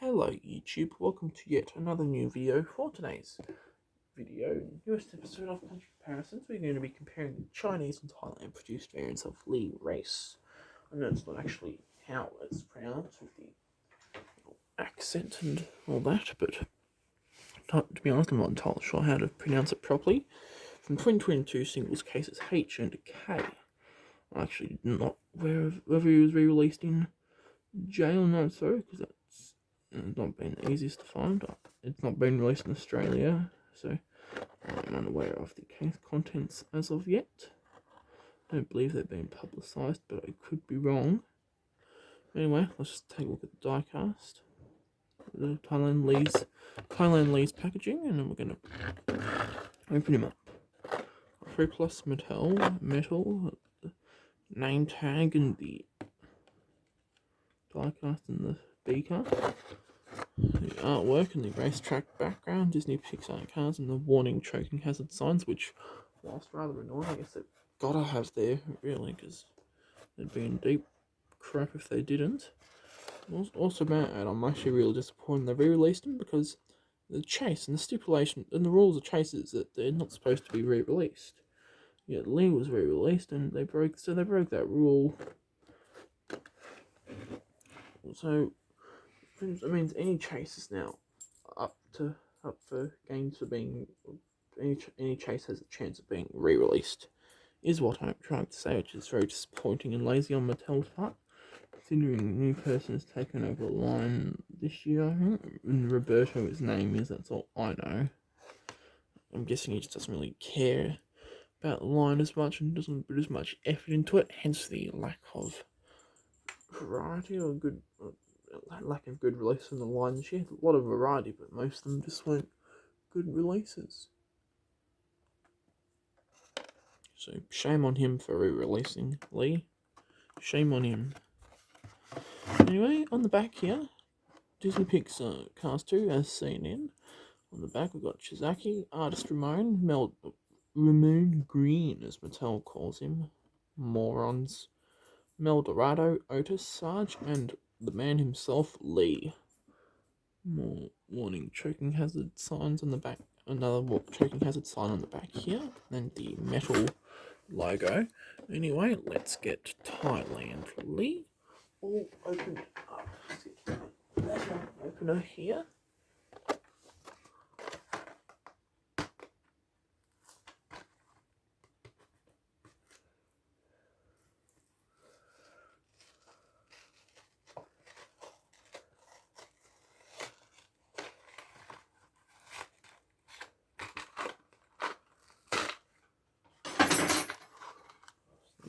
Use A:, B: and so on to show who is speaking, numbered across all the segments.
A: Hello YouTube, welcome to yet another new video. For today's video, newest episode of Country Comparisons, we're going to be comparing the Chinese and Thailand produced variants of Racé. I know it's not actually how it's pronounced with the accent and all that, but to be honest, I'm not entirely sure how to pronounce it properly. From 2022 singles cases H and K. I'm actually not aware of whether he was re-released in J or not, so because that's not been the easiest to find. It's not been released in Australia, so I'm unaware of the case contents as of yet. I don't believe they've been publicised, but I could be wrong. Anyway, let's just take a look at the diecast. The Thailand Lee's packaging, and then we're going to open him up. 3+ metal, name tag, and the diecast and the beaker. The artwork and the racetrack background, Disney Pixar cars, and the warning choking hazard signs, which, whilst rather annoying, I guess they've gotta have there, really, because they'd be in deep crap if they didn't. Also, I'm actually really disappointed they re-released them, because the chase and the stipulation and the rules of chase is that they're not supposed to be re-released. Yet Lee was re-released, and they broke that rule. So that means any chase is now up for games for being any chase has a chance of being re-released, is what I'm trying to say, which is very disappointing and lazy on Mattel's part, considering a new person has taken over the line this year, I think, and Roberto his name is, that's all I know. I'm guessing he just doesn't really care about the line as much and doesn't put as much effort into it, hence the lack of variety or lack of good release from the line this year. A lot of variety, but most of them just weren't good releases. So shame on him for re-releasing Lee. Shame on him. Anyway, on the back here, Disney Pixar Cars 2 as seen in. On the back we've got Shizaki, Artist Ramon Green as Mattel calls him. Morons. Mel Dorado, Otis Sarge, and the man himself, Lee. More warning choking hazard signs on the back. Another choking hazard sign on the back here. And the metal logo. Anyway, let's get Thailand Lee all opened up. Let's get the opener here.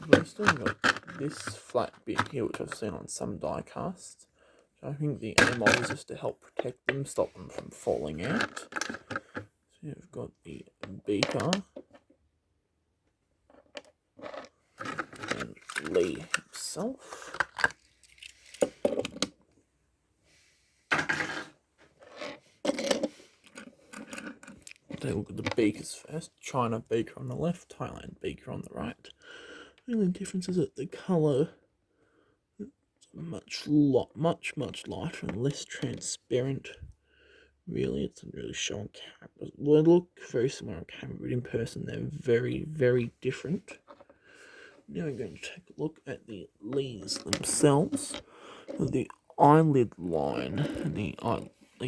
A: We've still got this flat bit here, which I've seen on some die casts. So I think the aim is just to help protect them, stop them from falling out. So you've got the beaker and Lee himself. Take a look at the beakers first. China beaker on the left, Thailand beaker on the right. The only difference is that the colour is much lighter and less transparent. Really, it's not really showing camera. They look very similar on camera, but in person they're very, very different. Now we're going to take a look at the Lees themselves. The eyelid line and the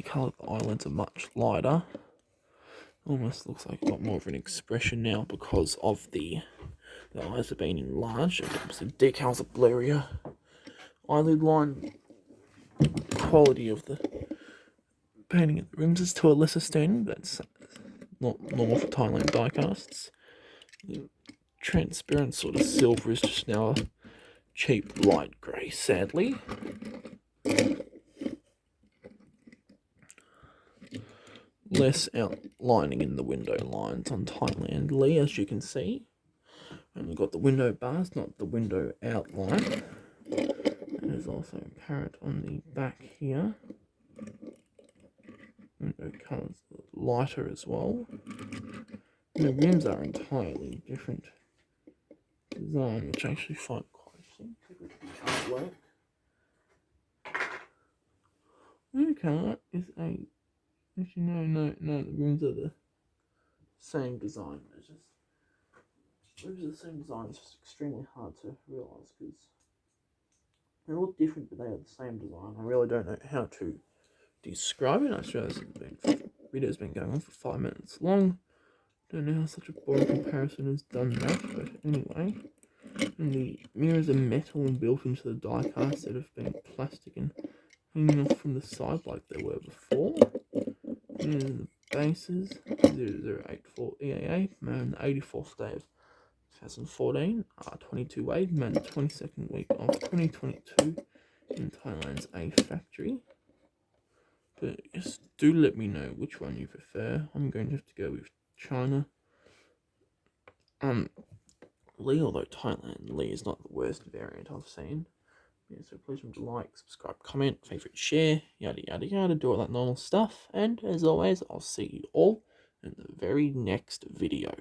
A: colour of the eyelids are much lighter. Almost looks like a lot more of an expression now because of the eyes have been enlarged. The decals are blurrier. Eyelid line quality of the painting of the rims is to a lesser standard. That's not normal for Thailand diecasts. The transparent sort of silver is just now a cheap light grey, sadly. Less outlining in the window lines on Thailand Lee, as you can see. And we've got the window bars, not the window outline. And it's also apparent on the back here. Window colours lighter as well. And the rims are entirely different design, which I actually find quite interesting. Artwork. Okay, that is a. Actually, no. The rooms are the same design. It's just rooms are the same design. It's just extremely hard to realise because they look different, but they are the same design. I really don't know how to describe it. I sure this video's been going on for 5 minutes long. Don't know how such a boring comparison has done that, but anyway. And the mirrors are metal and built into the die cast instead of being plastic and hanging off from the side like they were before. Here's the bases 0084 EAA, man, the 84th day of 2014, 22 Wade, man, the 22nd week of 2022 in Thailand's A factory. But just do let me know which one you prefer. I'm going to have to go with China. Lee, although Thailand, Lee is not the worst variant I've seen. Yeah, so please remember to like, subscribe, comment, favourite, share, yada yada yada, do all that normal stuff. And as always, I'll see you all in the very next video.